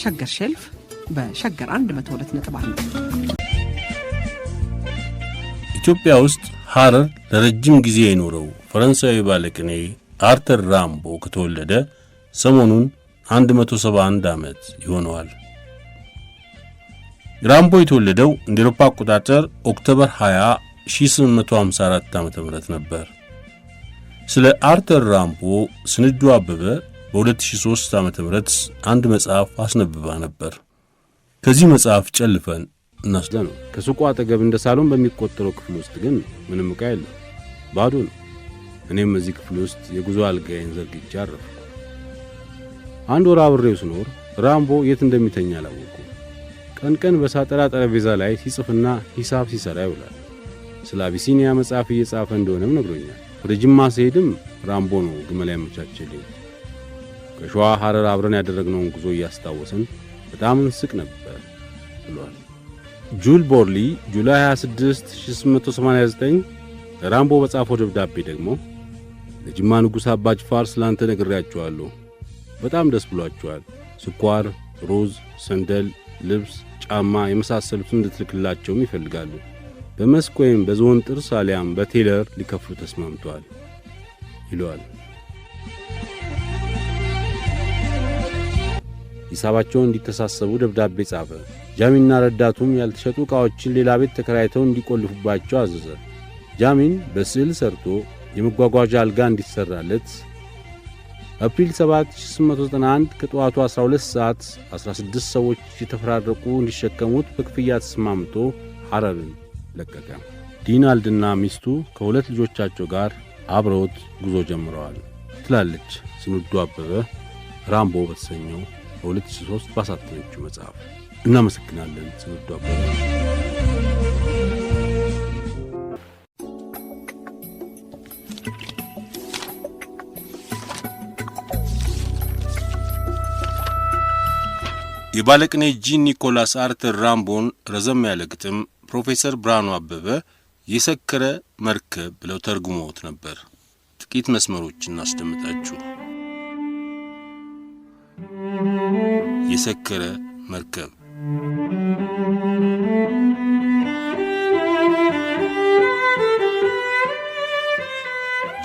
ሸገር ሼልፍ በሸገር 102.1 ኢትዮጵያ ውስጥ ሐረር ለረጅም ጊዜ የኖረው ፈረንሳዊ ባለቅኔ አርተር ራምቦ ከተወለደ ሰሞኑን 171 ዓመት ይሆነዋል። ራምቦ የተወለደው እንደ አውሮፓ አቆጣጠር ኦክቶበር 20 1854 ዓ.ም ነበር። ስለ አርተር ራምቦ ስንዱ አበበ በ2003 ዓ.ም አንድ መጽሐፍ አስነብባ ነበር። ከዚህ መጽሐፍ ጨልፈን እናስደን ነው። ከሱቁ አጠገብ እንደ ሳሎን በሚቆጠረው ክፍል ውስጥ ግን ምንም ዕቃ የለም፣ ባዶ ነው። እኔም እዚህ ክፍል ውስጥ የጉዞ አልጋዬን ዘርግቼ አረፍኩ። አንድ ወር አብሬው ስኖር ራምቦ የት እንደሚተኛ አላወቅኩም። ቀን ቀን በሳጠራ ጠረጴዛ ላይ ሲጽፍና ሂሳብ ሲሰራ ይውላል። ስለ አቢሲኒያ መጽሐፍ እየጻፈ እንደሆነም ነግሮኛል። ወደ ጅማ ሲሄድም ራምቦ ነው ግመል ያመቻቸልኝ። ከሸዋ ሐረር አብረን ያደረግነውን ጉዞ እያስታወስን በጣም እንስቅ ነበር ብሏል። ጁል ቦርሊ ጁላይ 26 1889 ለራምቦ በጻፈው ደብዳቤ ደግሞ ለጅማ ንጉሥ አባ ጅፋር ስላንተ ነግሬያቸዋለሁ። በጣም ደስ ብሏቸዋል። ስኳር፣ ሩዝ፣ ሰንደል፣ ልብስ፣ ጫማ የመሳሰሉትን እንድትልክላቸውም ይፈልጋሉ። በመስክ ወይም በዝሆን ጥርስ አሊያም በቴለር ሊከፍሉ ተስማምተዋል ይለዋል። ሂሳባቸውን እንዲተሳሰቡ ደብዳቤ ጻፈ። ጃሚንና ረዳቱም ያልተሸጡ ዕቃዎችን ሌላ ቤት ተከራይተው እንዲቆልፉባቸው አዘዘ። ጃሚን በስዕል ሰርቶ የመጓጓዣ አልጋ እንዲሰራለት አፕሪል 7 1891 ከጠዋቱ 12 ሰዓት 16 ሰዎች የተፈራረቁ እንዲሸከሙት በክፍያ ተስማምቶ ሐረርን ለቀቀ። ዲናልድና ሚስቱ ከሁለት ልጆቻቸው ጋር አብረውት ጉዞ ጀምረዋል ትላለች ስንዱ አበበ ራምቦ በተሰኘው በ2003 ባሳተመችው መጽሐፍ። እናመሰግናለን ስንዱ አበበ። የባለቅኔ ጂን ኒኮላስ አርተር ራምቦን ረዘም ያለ ግጥም ፕሮፌሰር ብርሃኑ አበበ የሰከረ መርከብ ብለው ተርጉመውት ነበር። ጥቂት መስመሮችን እናስደምጣችሁ። የሰከረ መርከብ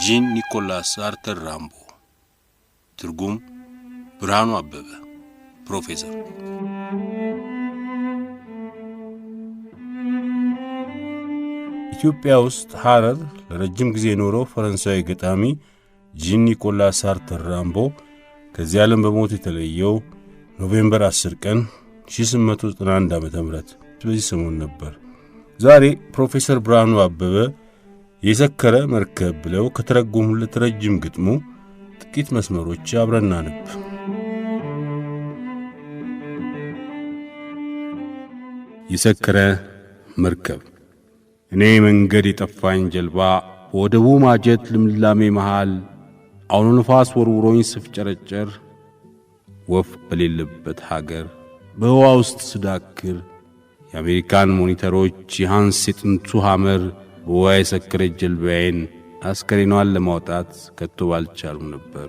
ጂን ኒኮላስ አርተር ራምቦ። ትርጉም ብርሃኑ አበበ ፕሮፌሰር። ኢትዮጵያ ውስጥ ሐረር ለረጅም ጊዜ የኖረው ፈረንሳዊ ገጣሚ ጂን ኒኮላስ አርተር ራምቦ ከዚህ ዓለም በሞት የተለየው ኖቬምበር 10 ቀን 1891 ዓ.ም በዚህ ሰሞን ነበር። ዛሬ ፕሮፌሰር ብርሃኑ አበበ የሰከረ መርከብ ብለው ከተረጎሙለት ረጅም ግጥሙ ጥቂት መስመሮች አብረን እናንብ። የሰከረ መርከብ። እኔ መንገድ የጠፋኝ ጀልባ በወደቡ ማጀት ልምላሜ መሃል አውሎ ነፋስ ወርውሮኝ ስፍጨረጨር ወፍ በሌለበት ሀገር በህዋ ውስጥ ስዳክር የአሜሪካን ሞኒተሮች የሃንስ የጥንቱ ሐመር በውሃ የሰከረች ጀልባዬን አስከሬኗን ለማውጣት ከቶ ባልቻሉም ነበር።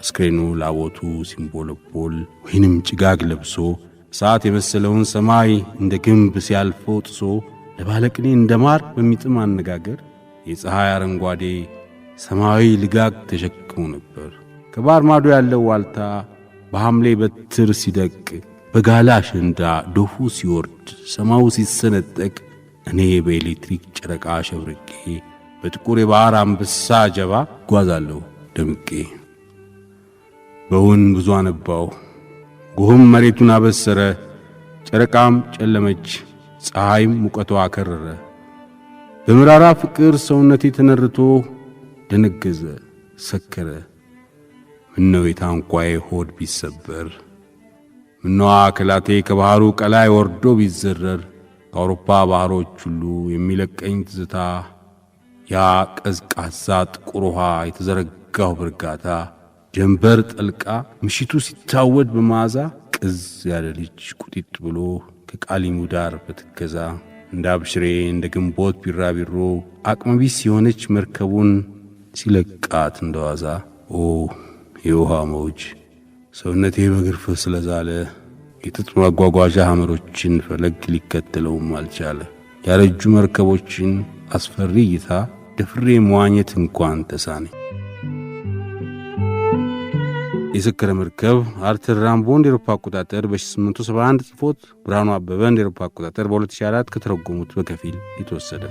አስከሬኑ ላቦቱ ሲንቦለቦል ወይንም ጭጋግ ለብሶ እሳት የመሰለውን ሰማይ እንደ ግንብ ሲያልፈው ጥሶ ለባለቅኔ እንደ ማር በሚጥም አነጋገር የፀሐይ አረንጓዴ ሰማያዊ ልጋግ ተሸክሞ ነበር። ከባህር ማዶ ያለው ዋልታ በሐምሌ በትር ሲደቅ በጋላ አሸንዳ ዶፉ ሲወርድ ሰማዩ ሲሰነጠቅ እኔ በኤሌክትሪክ ጨረቃ ሸብርቄ በጥቁር የባህር አንበሳ ጀባ ጓዛለሁ ደምቄ። በውን ብዙ አነባው ጎህም መሬቱን አበሰረ፣ ጨረቃም ጨለመች፣ ፀሐይም ሙቀቷ አከረረ። በመራራ ፍቅር ሰውነቴ ተነርቶ ደነገዘ ሰከረ። ምነው የታንኳዬ ሆድ ቢሰበር፣ ምነው አካላቴ ከባህሩ ቀላይ ወርዶ ቢዘረር፣ ከአውሮፓ ባህሮች ሁሉ የሚለቀኝ ትዝታ ያ ቀዝቃዛ ጥቁር ውሃ የተዘረጋው በርጋታ ጀንበር ጠልቃ ምሽቱ ሲታወድ በመዓዛ ቅዝ ያለ ልጅ ቁጢጥ ብሎ ከቃሊሙ ዳር በትገዛ እንደ አብሽሬ እንደ ግንቦት ቢራቢሮ አቅመቢስ የሆነች መርከቡን ሲለቃት እንደዋዛ ኦ የውሃ መውጅ ሰውነቴ በግርፍ ስለዛለ የጥጥ ማጓጓዣ ሐመሮችን ፈለግ ሊከተለውም አልቻለ። ያረጁ መርከቦችን አስፈሪ እይታ ደፍሬ መዋኘት እንኳን ተሳነኝ። የሰከረ መርከብ አርተር ራምቦ እንደ አውሮፓ አቆጣጠር በ1871 ጽፎት ብርሃኑ አበበ እንደ አውሮፓ አቆጣጠር በ2004 ከተረጎሙት በከፊል የተወሰደ